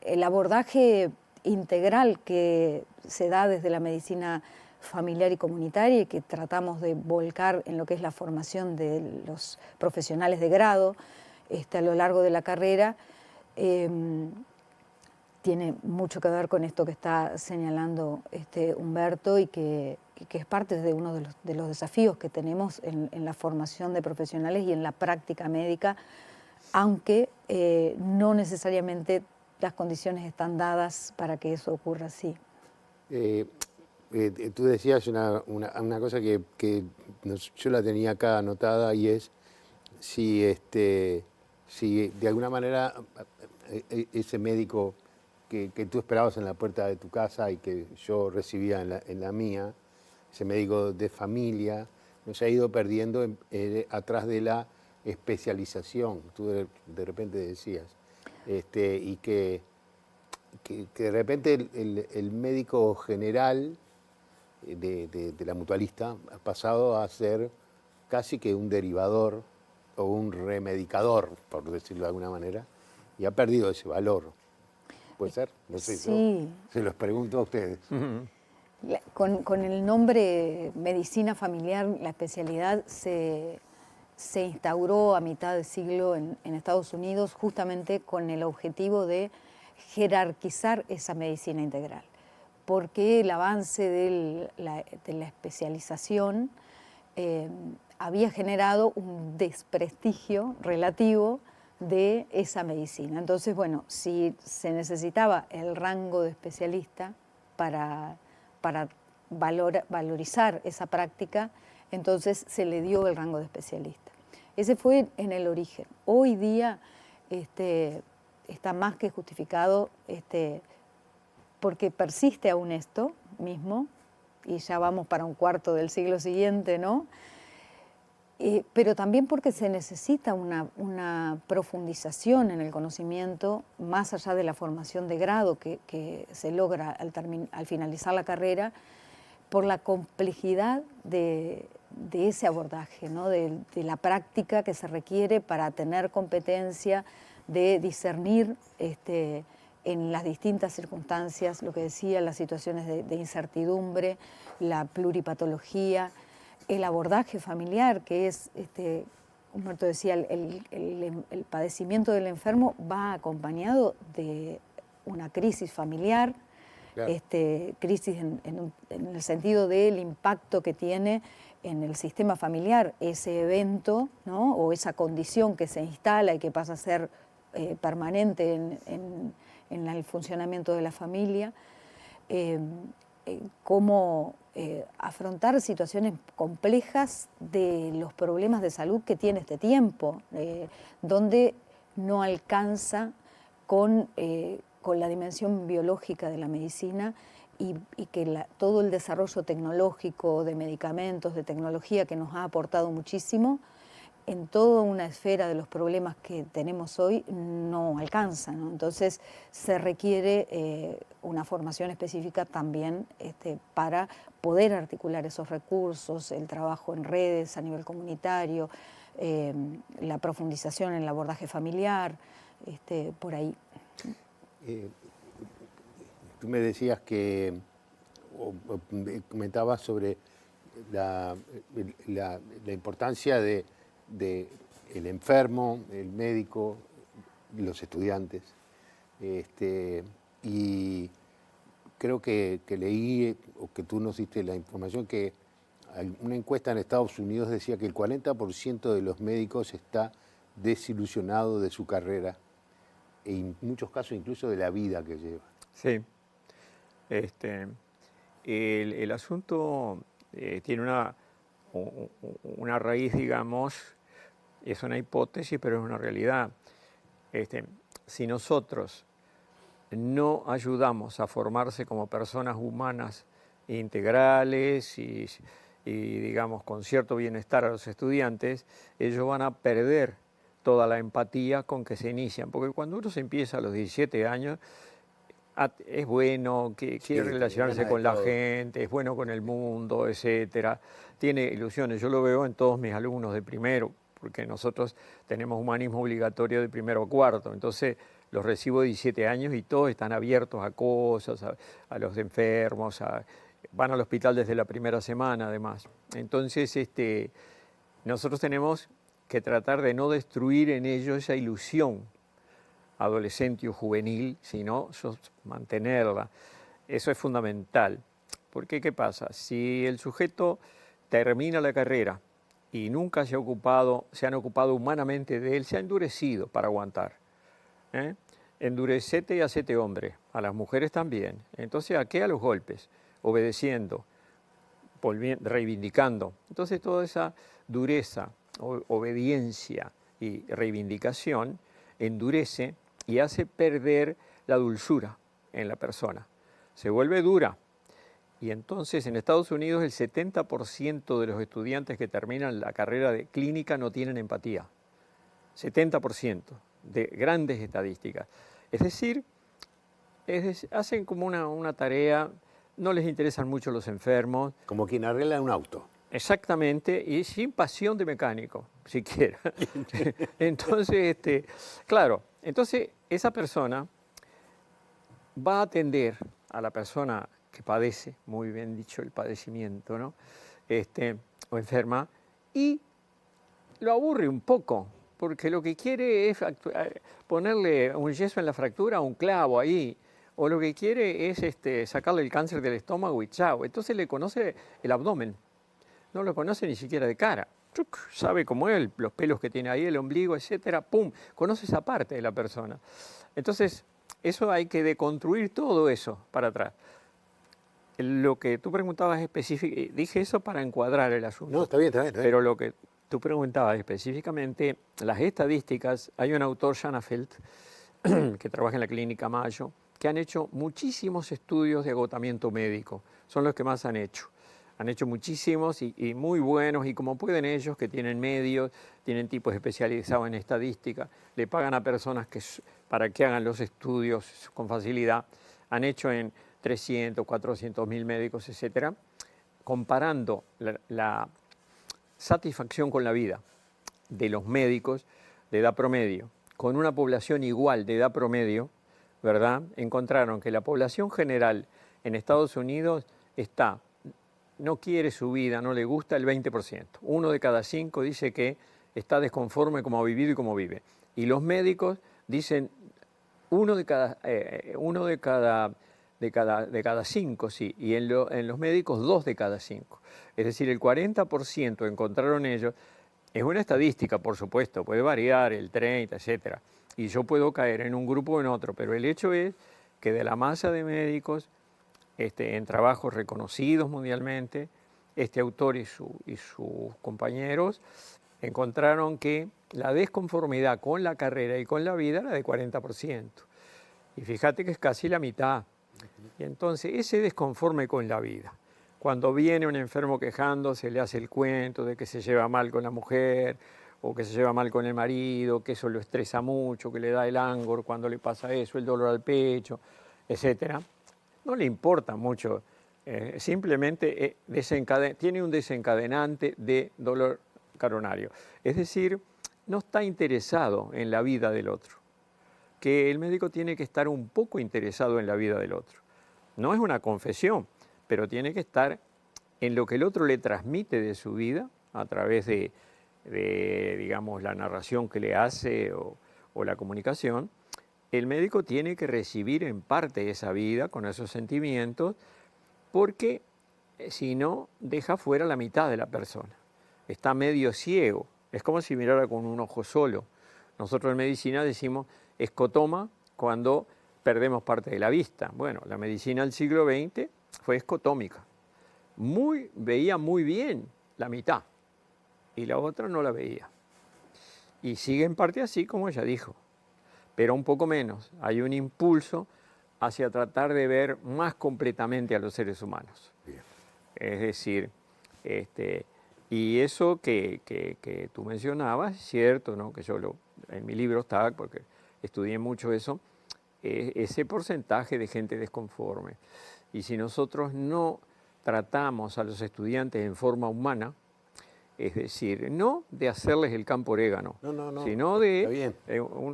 el abordaje integral que se da desde la medicina familiar y comunitaria y que tratamos de volcar en lo que es la formación de los profesionales de grado a lo largo de la carrera, tiene mucho que ver con esto que está señalando Humberto y que es parte de uno de los desafíos que tenemos en la formación de profesionales y en la práctica médica, aunque no necesariamente las condiciones están dadas para que eso ocurra así. Tú decías una cosa que yo la tenía acá anotada, y es si de alguna manera ese médico que tú esperabas en la puerta de tu casa y que yo recibía en la mía, ese médico de familia, nos ha ido perdiendo atrás de la especialización, tú de repente decías, y que de repente el médico general de la mutualista ha pasado a ser casi que un derivador o un remedicador, por decirlo de alguna manera, y ha perdido ese valor. ¿Puede ser? No sé, sí. Se los pregunto a ustedes. Con el nombre medicina familiar, la especialidad se instauró a mitad de siglo en Estados Unidos justamente con el objetivo de jerarquizar esa medicina integral, porque el avance de la especialización había generado un desprestigio relativo de esa medicina. Entonces, bueno, si se necesitaba el rango de especialista para valorizar esa práctica, entonces se le dio el rango de especialista. Ese fue en el origen. Hoy día está más que justificado porque persiste aún esto mismo, y ya vamos para un cuarto del siglo siguiente, ¿no? Pero también porque se necesita una profundización en el conocimiento, más allá de la formación de grado que se logra al finalizar la carrera, por la complejidad de ese abordaje, ¿no? de la práctica que se requiere para tener competencia de discernir en las distintas circunstancias, lo que decía, las situaciones de incertidumbre, la pluripatología, el abordaje familiar, que es, Humberto decía, el padecimiento del enfermo va acompañado de una crisis familiar, claro. Crisis en el sentido del impacto que tiene en el sistema familiar ese evento, ¿no? O esa condición que se instala y que pasa a ser permanente en el funcionamiento de la familia, cómo afrontar situaciones complejas de los problemas de salud que tiene este tiempo, donde no alcanza con la dimensión biológica de la medicina y que todo el desarrollo tecnológico de medicamentos, de tecnología que nos ha aportado muchísimo, en toda una esfera de los problemas que tenemos hoy no alcanza, ¿no? Entonces se requiere una formación específica también para poder articular esos recursos, el trabajo en redes a nivel comunitario, la profundización en el abordaje familiar, por ahí. Tú me decías o comentabas sobre la importancia del enfermo, el médico, los estudiantes, y creo que leí, o que tú nos diste la información, que una encuesta en Estados Unidos decía que el 40% de los médicos está desilusionado de su carrera, e en muchos casos incluso de la vida que lleva. Sí. El asunto tiene una raíz, digamos, es una hipótesis, pero es una realidad. Si nosotros no ayudamos a formarse como personas humanas integrales y digamos, con cierto bienestar a los estudiantes, ellos van a perder toda la empatía con que se inician. Porque cuando uno se empieza a los 17 años, es bueno, quiere relacionarse con la gente, es bueno con el mundo, etcétera. Tiene ilusiones. Yo lo veo en todos mis alumnos de primero, porque nosotros tenemos humanismo obligatorio de primero a cuarto. Entonces, los recibo de 17 años y todos están abiertos a cosas, a los enfermos, van al hospital desde la primera semana, además. Entonces, nosotros tenemos que tratar de no destruir en ellos esa ilusión adolescente o juvenil, sino mantenerla. Eso es fundamental. Porque, ¿qué pasa? Si el sujeto termina la carrera y nunca se han ocupado humanamente de él, se ha endurecido para aguantar. Endurecete y hacete hombre, a las mujeres también. Entonces, ¿a qué? A los golpes, obedeciendo, reivindicando. Entonces, toda esa dureza, obediencia y reivindicación endurece y hace perder la dulzura en la persona. Se vuelve dura. Y entonces en Estados Unidos el 70% de los estudiantes que terminan la carrera de clínica no tienen empatía. 70% de grandes estadísticas. Es decir, hacen como una tarea, no les interesan mucho los enfermos. Como quien arregla un auto. Exactamente, y sin pasión de mecánico, siquiera. Entonces, claro, entonces esa persona va a atender a la persona que padece, muy bien dicho el padecimiento, ¿no? O enferma, y lo aburre un poco, porque lo que quiere es ponerle un yeso en la fractura, un clavo ahí, o lo que quiere es sacarle el cáncer del estómago y chao. Entonces le conoce el abdomen. No lo conoce ni siquiera de cara. Sabe cómo es, los pelos que tiene ahí, el ombligo, etcétera. ¡Pum! Conoce esa parte de la persona. Entonces, eso hay que deconstruir todo eso para atrás. Lo que tú preguntabas específicamente, dije eso para encuadrar el asunto. No, está bien, está bien. Pero lo que tú preguntabas específicamente, las estadísticas, hay un autor, Shanafeld, que trabaja en la Clínica Mayo, que han hecho muchísimos estudios de agotamiento médico. Son los que más han hecho. Han hecho muchísimos y muy buenos, y como pueden ellos, que tienen medios, tienen tipos especializados en estadística, le pagan a personas para que hagan los estudios con facilidad. Han hecho en 300, 400 mil médicos, etcétera, comparando la satisfacción con la vida de los médicos de edad promedio con una población igual de edad promedio, ¿verdad? Encontraron que la población general en Estados Unidos no quiere su vida, no le gusta el 20%. 1 de cada 5 dice que está desconforme como ha vivido y cómo vive. Y los médicos dicen 1 de cada 5, sí. Y en los médicos 2 de cada 5. Es decir, el 40% encontraron ellos. Es una estadística, por supuesto, puede variar el 30, etcétera. Y yo puedo caer en un grupo o en otro, pero el hecho es que de la masa de médicos en trabajos reconocidos mundialmente, este autor y sus compañeros encontraron que la desconformidad con la carrera y con la vida era de 40%. Y fíjate que es casi la mitad. Y entonces ese desconforme con la vida, cuando viene un enfermo quejándose, le hace el cuento de que se lleva mal con la mujer o que se lleva mal con el marido, que eso lo estresa mucho, que le da el ángulo cuando le pasa eso, el dolor al pecho, etcétera. No le importa mucho, simplemente tiene un desencadenante de dolor coronario. Es decir, no está interesado en la vida del otro, que el médico tiene que estar un poco interesado en la vida del otro. No es una confesión, pero tiene que estar en lo que el otro le transmite de su vida a través de digamos, la narración que le hace o la comunicación, el médico tiene que recibir en parte esa vida con esos sentimientos, porque si no, deja fuera la mitad de la persona. Está medio ciego. Es como si mirara con un ojo solo. Nosotros en medicina decimos escotoma cuando perdemos parte de la vista. Bueno, la medicina del siglo XX fue escotómica. Veía muy bien la mitad y la otra no la veía. Y sigue en parte así, como ella dijo, pero un poco menos. Hay un impulso hacia tratar de ver más completamente a los seres humanos. Bien. Es decir, y eso que tú mencionabas, es cierto, ¿no? Que en mi libro está, porque estudié mucho eso, ese porcentaje de gente desconforme. Y si nosotros no tratamos a los estudiantes en forma humana, es decir, no de hacerles el campo orégano, sino de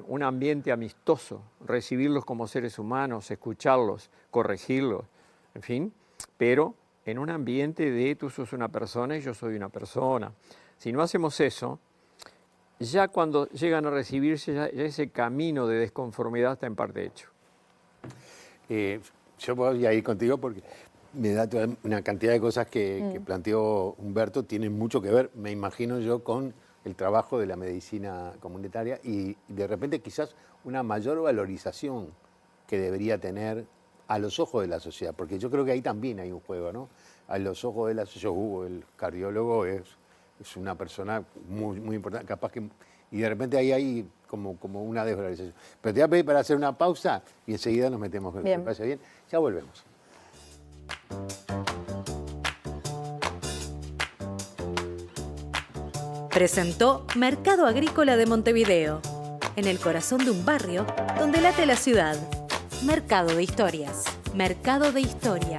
un ambiente amistoso, recibirlos como seres humanos, escucharlos, corregirlos, en fin, pero en un ambiente de tú sos una persona y yo soy una persona. Si no hacemos eso, ya cuando llegan a recibirse, ya ese camino de desconformidad está en parte hecho. Yo voy a ir contigo porque me da toda una cantidad de cosas que planteó Humberto, tienen mucho que ver, me imagino yo, con el trabajo de la medicina comunitaria y de repente quizás una mayor valorización que debería tener a los ojos de la sociedad, porque yo creo que ahí también hay un juego, ¿no? A los ojos de la sociedad, Hugo, el cardiólogo, es una persona muy, muy importante, capaz que... Y de repente ahí hay como una desvalorización. Pero te voy a pedir para hacer una pausa y enseguida nos metemos. Bien. ¿Me parece bien? Ya volvemos. Presentó Mercado Agrícola de Montevideo, en el corazón de un barrio donde late la ciudad. Mercado de Historias. Mercado de Historia.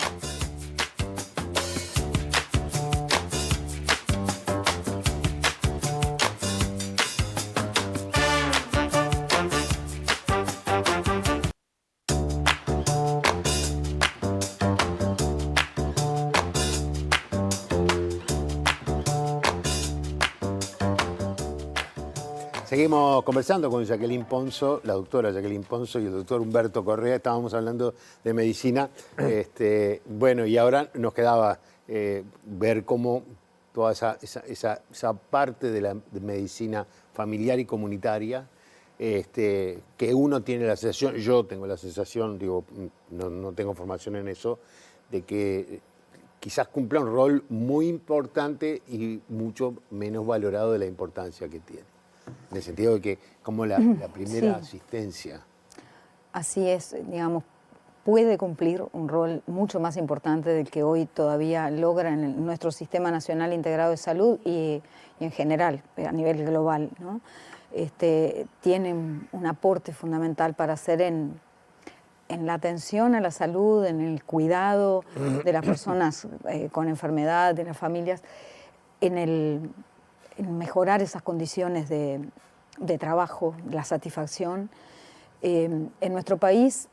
Seguimos conversando con Jacqueline Ponzo, la doctora Jacqueline Ponzo y el doctor Humberto Correa. Estábamos hablando de medicina. Bueno, y ahora nos quedaba ver cómo toda esa parte de la medicina familiar y comunitaria, que uno tiene la sensación, yo tengo la sensación, digo, no tengo formación en eso, de que quizás cumpla un rol muy importante y mucho menos valorado de la importancia que tiene. En el sentido de que como la primera asistencia. Así es, digamos, puede cumplir un rol mucho más importante del que hoy todavía logra en nuestro Sistema Nacional Integrado de Salud y en general, a nivel global, ¿no? Tienen un aporte fundamental para hacer en la atención a la salud, en el cuidado de las personas con enfermedad, de las familias, en mejorar esas condiciones de trabajo, la satisfacción. En nuestro país,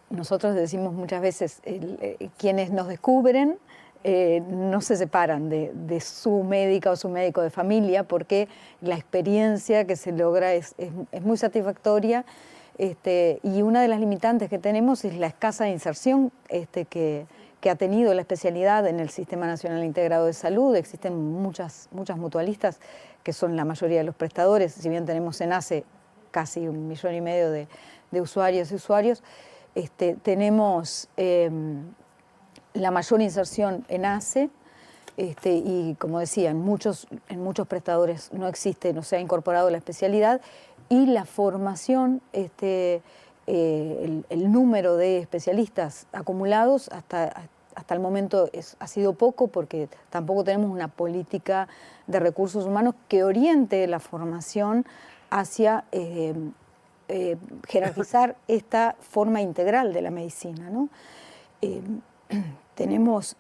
nosotros decimos muchas veces, quienes nos descubren no se separan de su médica o su médico de familia, porque la experiencia que se logra es muy satisfactoria, y una de las limitantes que tenemos es la escasa inserción que ha tenido la especialidad en el Sistema Nacional Integrado de Salud. Existen muchas mutualistas que son la mayoría de los prestadores, si bien tenemos en ACE casi 1,5 millones de usuarios y usuarios, tenemos la mayor inserción en ACE, y como decía, en muchos prestadores no existe, no se ha incorporado la especialidad, y la formación, el número de especialistas acumulados hasta el momento ha sido poco, porque tampoco tenemos una política de recursos humanos que oriente la formación hacia jerarquizar esta forma integral de la medicina, ¿no? Tenemos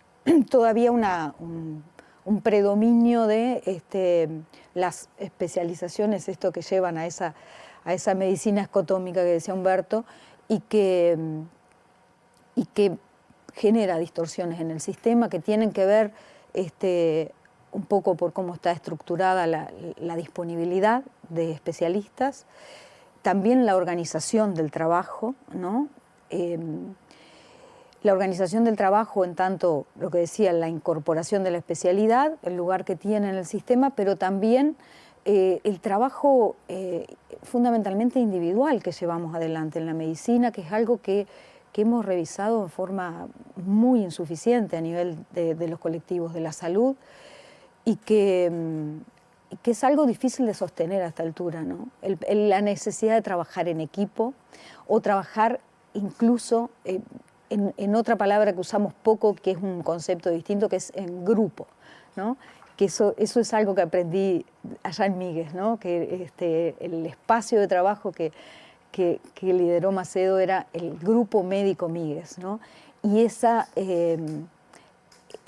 todavía un predominio de las especializaciones, esto que llevan a esa medicina escotómica que decía Humberto, y que genera distorsiones en el sistema que tienen que ver un poco por cómo está estructurada la disponibilidad de especialistas, también la organización del trabajo, ¿no? La organización del trabajo en tanto, lo que decía, la incorporación de la especialidad, el lugar que tiene en el sistema, pero también el trabajo fundamentalmente individual que llevamos adelante en la medicina, que es algo que hemos revisado de forma muy insuficiente a nivel de los colectivos de la salud y que es algo difícil de sostener a esta altura, ¿no? La necesidad de trabajar en equipo o trabajar incluso en otra palabra que usamos poco, que es un concepto distinto, que es en grupo, ¿no? Que eso es algo que aprendí allá en Míguez, ¿no? Que el espacio de trabajo que lideró Macedo era el Grupo Médico Míguez, ¿no? Y esa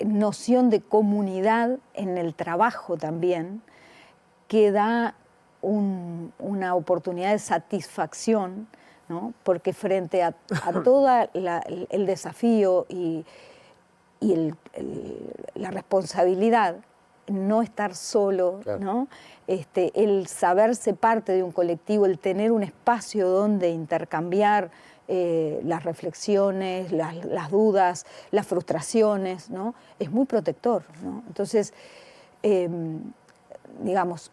noción de comunidad en el trabajo también, que da una oportunidad de satisfacción, ¿no? Porque frente a todo el desafío y la responsabilidad, no estar solo, claro, ¿no? El saberse parte de un colectivo, el tener un espacio donde intercambiar las reflexiones, las dudas, las frustraciones, ¿no? Es muy protector, ¿no? Entonces, digamos,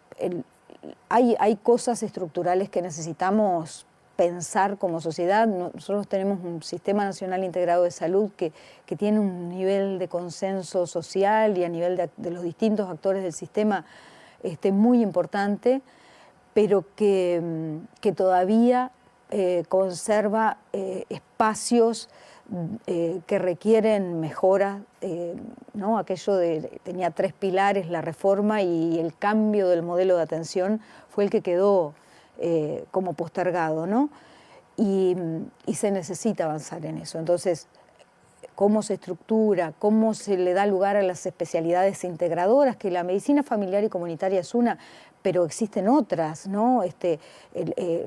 hay cosas estructurales que necesitamos pensar como sociedad. Nosotros tenemos un Sistema Nacional Integrado de Salud que tiene un nivel de consenso social y a nivel de los distintos actores del sistema muy importante, pero que todavía conserva espacios que requieren mejora, ¿no? Aquello tenía 3 pilares, la reforma, y el cambio del modelo de atención fue el que quedó como postergado, ¿no? Y se necesita avanzar en eso. Entonces, cómo se estructura, cómo se le da lugar a las especialidades integradoras, que la medicina familiar y comunitaria es una, pero existen otras, ¿no?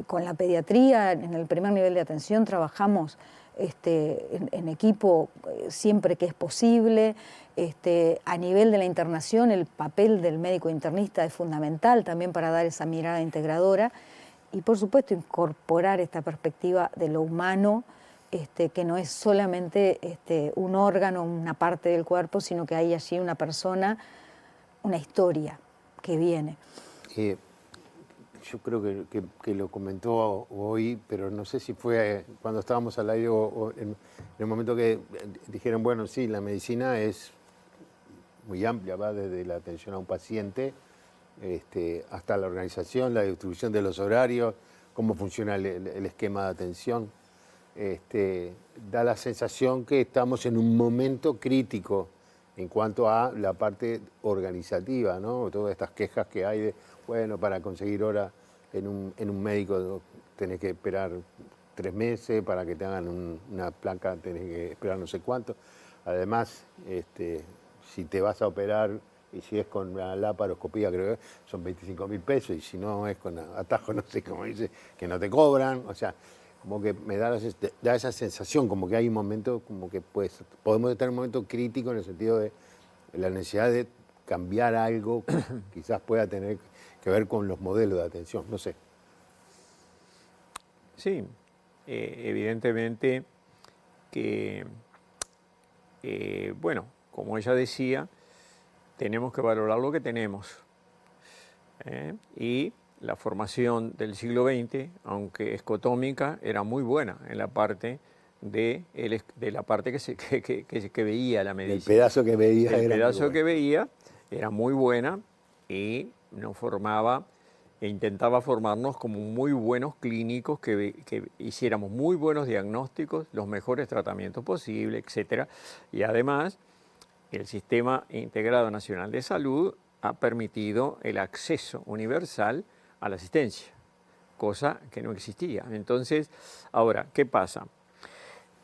Con la pediatría, en el primer nivel de atención, trabajamos en equipo siempre que es posible. A nivel de la internación, el papel del médico internista es fundamental también para dar esa mirada integradora y, por supuesto, incorporar esta perspectiva de lo humano, que no es solamente un órgano, una parte del cuerpo, sino que hay allí una persona, una historia que viene. Yo creo que lo comentó hoy, pero no sé si fue cuando estábamos al aire o en el momento que dijeron, bueno, sí, la medicina es muy amplia, va desde la atención a un paciente hasta la organización, la distribución de los horarios, cómo funciona el esquema de atención. Da la sensación que estamos en un momento crítico en cuanto a la parte organizativa, ¿no? Todas estas quejas que hay de, bueno, para conseguir hora en un médico tenés que esperar 3 meses, para que te hagan una placa tenés que esperar no sé cuánto. Además, si te vas a operar, y si es con la laparoscopía, creo que son 25.000 pesos, y si no es con atajo, no sé cómo dice, que no te cobran. O sea, como que me da esa sensación, como que hay un momento, como que podemos estar en un momento crítico en el sentido de la necesidad de cambiar algo que quizás pueda tener que ver con los modelos de atención, no sé. Sí, evidentemente que, bueno, como ella decía, tenemos que valorar lo que tenemos. Y la formación del siglo XX, aunque escotómica, era muy buena en la parte de la parte que veía la medicina. El pedazo que veía el pedazo que veía era muy buena y nos formaba e intentaba formarnos como muy buenos clínicos, que hiciéramos muy buenos diagnósticos, los mejores tratamientos posibles, etc. Y además, el Sistema Integrado Nacional de Salud ha permitido el acceso universal a la asistencia, cosa que no existía. Entonces, ahora, ¿qué pasa?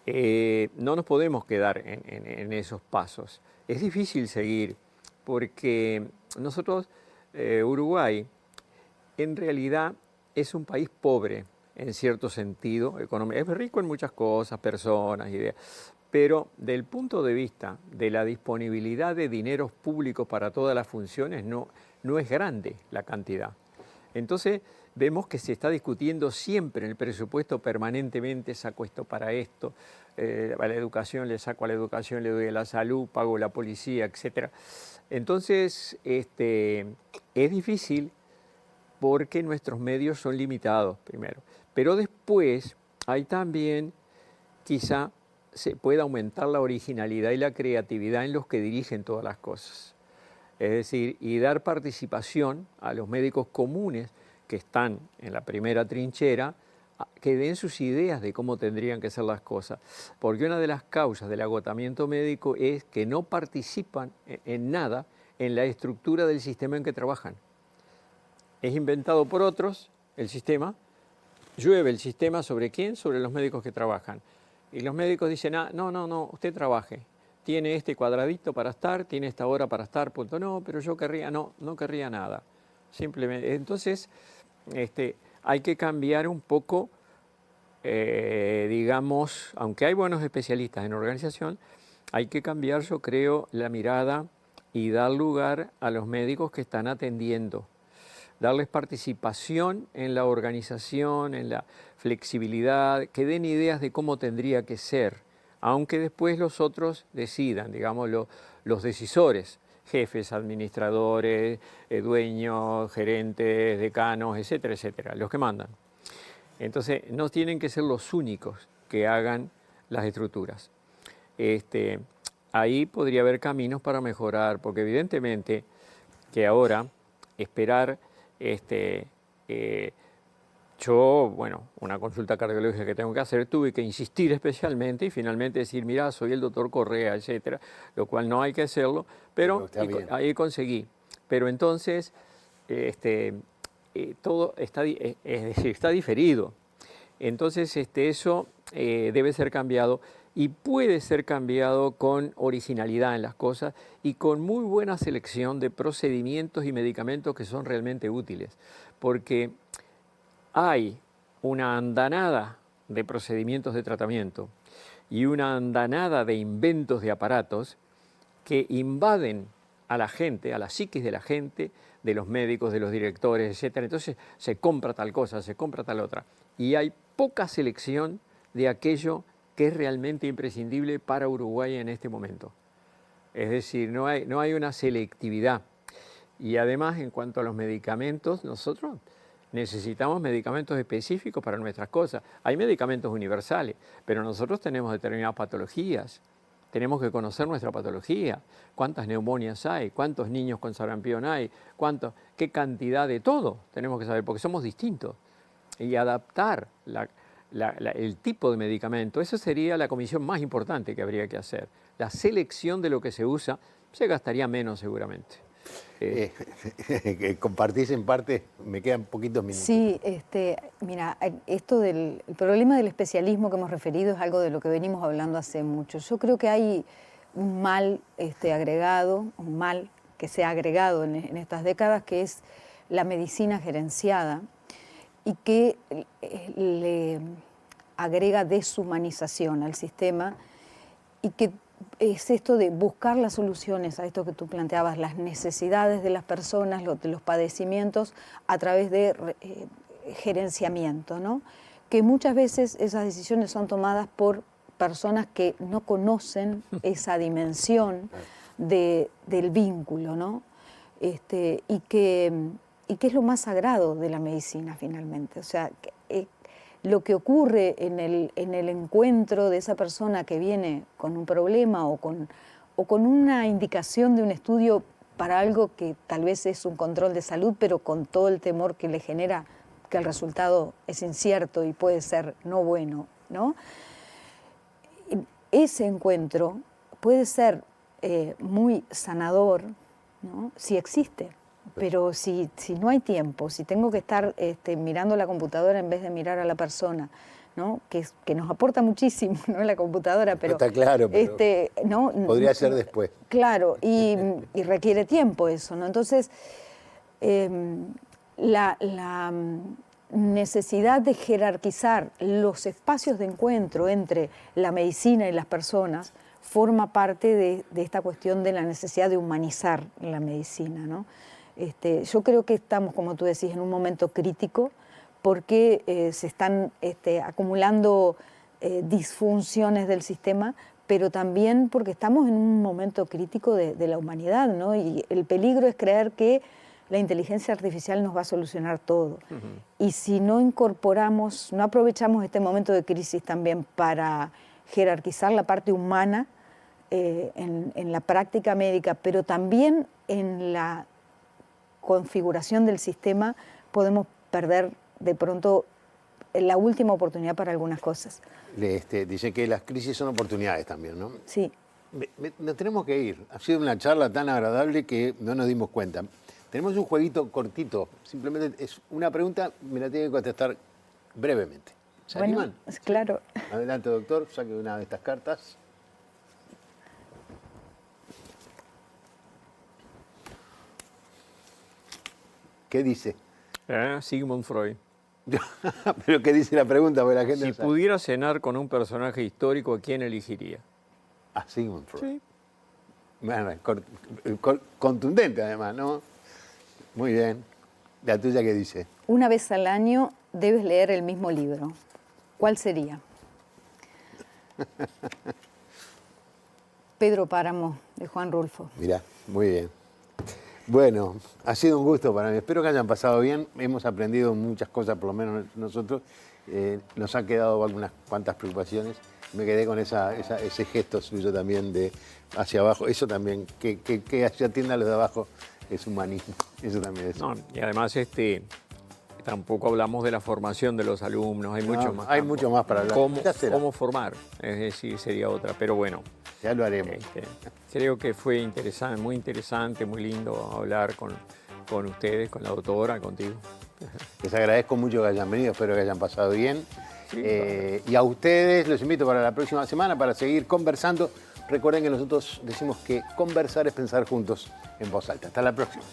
No nos podemos quedar en esos pasos. Es difícil seguir porque nosotros, Uruguay, en realidad es un país pobre en cierto sentido, es rico en muchas cosas, personas, ideas, pero del punto de vista de la disponibilidad de dineros públicos para todas las funciones no es grande la cantidad. Entonces vemos que se está discutiendo siempre en el presupuesto permanentemente, saco esto para esto, a la educación le saco a la educación, le doy a la salud, pago la policía, etc. Entonces, es difícil porque nuestros medios son limitados, primero. Pero después hay también, quizá, se pueda aumentar la originalidad y la creatividad en los que dirigen todas las cosas. Es decir, y dar participación a los médicos comunes que están en la primera trinchera, que den sus ideas de cómo tendrían que ser las cosas. Porque una de las causas del agotamiento médico es que no participan en nada en la estructura del sistema en que trabajan. Es inventado por otros el sistema, llueve el sistema ¿sobre quién? Sobre los médicos que trabajan. Y los médicos dicen, no, usted trabaje. Tiene este cuadradito para estar, tiene esta hora para estar, punto. No, pero yo querría, no querría nada. Simplemente, entonces, hay que cambiar un poco, digamos, aunque hay buenos especialistas en organización, hay que cambiar, yo creo, la mirada y dar lugar a los médicos que están atendiendo. Darles participación en la organización, en la flexibilidad, que den ideas de cómo tendría que ser, aunque después los otros decidan, digamos, los decisores, jefes, administradores, dueños, gerentes, decanos, etcétera, etcétera, los que mandan. Entonces, no tienen que ser los únicos que hagan las estructuras. Ahí podría haber caminos para mejorar, porque evidentemente que ahora esperar yo, una consulta cardiológica que tengo que hacer, tuve que insistir especialmente y finalmente decir, mira, soy el doctor Correa, etcétera, lo cual no hay que hacerlo, pero ahí conseguí. Pero entonces, todo está, es decir, está diferido. Entonces, eso debe ser cambiado y puede ser cambiado con originalidad en las cosas y con muy buena selección de procedimientos y medicamentos que son realmente útiles. Porque hay una andanada de procedimientos de tratamiento y una andanada de inventos de aparatos que invaden a la gente, a la psiquis de la gente, de los médicos, de los directores, etc. Entonces se compra tal cosa, se compra tal otra. Y hay poca selección de aquello que es realmente imprescindible para Uruguay en este momento. Es decir, no hay una selectividad. Y además, en cuanto a los medicamentos, nosotros necesitamos medicamentos específicos para nuestras cosas. Hay medicamentos universales, pero nosotros tenemos determinadas patologías. Tenemos que conocer nuestra patología. ¿Cuántas neumonias hay? ¿Cuántos niños con sarampión hay? ¿Qué cantidad de todo? Tenemos que saber, porque somos distintos. Y adaptar el tipo de medicamento, esa sería la comisión más importante que habría que hacer. La selección de lo que se usa, se gastaría menos seguramente. Compartís en parte, me quedan poquitos minutos. Sí, mira, esto del el problema del especialismo que hemos referido es algo de lo que venimos hablando hace mucho. Yo creo que hay un mal agregado, un mal que se ha agregado en estas décadas, que es la medicina gerenciada y que le agrega deshumanización al sistema y que es esto de buscar las soluciones a esto que tú planteabas, las necesidades de las personas, de los padecimientos a través de gerenciamiento, ¿no? Que muchas veces esas decisiones son tomadas por personas que no conocen esa dimensión del vínculo, ¿no? Y que es lo más sagrado de la medicina finalmente. O sea, lo que ocurre en el encuentro de esa persona que viene con un problema o con una indicación de un estudio para algo que tal vez es un control de salud, pero con todo el temor que le genera que el resultado es incierto y puede ser no bueno, ¿no? Ese encuentro puede ser muy sanador, ¿no? Si existe. Pero si no hay tiempo, si tengo que estar mirando la computadora en vez de mirar a la persona, ¿no? Que nos aporta muchísimo, ¿no? La computadora, pero está claro, pero ¿no? Podría ser después. Claro, y requiere tiempo eso, ¿no? Entonces, la necesidad de jerarquizar los espacios de encuentro entre la medicina y las personas forma parte de esta cuestión de la necesidad de humanizar la medicina, ¿no? Yo creo que estamos, como tú decís, en un momento crítico por qué se están acumulando disfunciones del sistema, pero también porque estamos en un momento crítico de la humanidad, ¿no? Y el peligro es creer que la inteligencia artificial nos va a solucionar todo. Y si no incorporamos, no aprovechamos este momento de crisis también para jerarquizar la parte humana en la práctica médica, pero también en la configuración del sistema, podemos perder de pronto la última oportunidad para algunas cosas. Dice que las crisis son oportunidades también, ¿no? Sí. Nos tenemos que ir. Ha sido una charla tan agradable que no nos dimos cuenta. Tenemos un jueguito cortito. Simplemente es una pregunta, me la tiene que contestar brevemente. ¿Se animan? Claro. Adelante, doctor, saque una de estas cartas. ¿Qué dice? Sigmund Freud. ¿Pero qué dice la pregunta? Porque la gente Si no sabe. pudiera cenar con un personaje histórico, ¿a quién elegiría? Ah, Sigmund Freud. Sí. Bueno, contundente además, ¿no? Muy bien. ¿La tuya qué dice? Una vez al año debes leer el mismo libro. ¿Cuál sería? Pedro Páramo, de Juan Rulfo. Mirá, muy bien. Bueno, ha sido un gusto para mí. Espero que hayan pasado bien. Hemos aprendido muchas cosas, por lo menos nosotros. Nos han quedado algunas cuantas preocupaciones. Me quedé con ese gesto suyo también de hacia abajo. Eso también, que se atienda a los de abajo, es humanismo. Eso también es. No, y además tampoco hablamos de la formación de los alumnos. Hay mucho más. Hay mucho más para hablar. ¿Cómo formar? Es decir, sería otra. Pero bueno. Ya lo haremos. Creo que fue interesante, muy lindo hablar con ustedes, con la doctora, contigo. Les agradezco mucho que hayan venido, espero que hayan pasado bien. Sí, y a ustedes los invito para la próxima semana para seguir conversando. Recuerden que nosotros decimos que conversar es pensar juntos en voz alta. Hasta la próxima.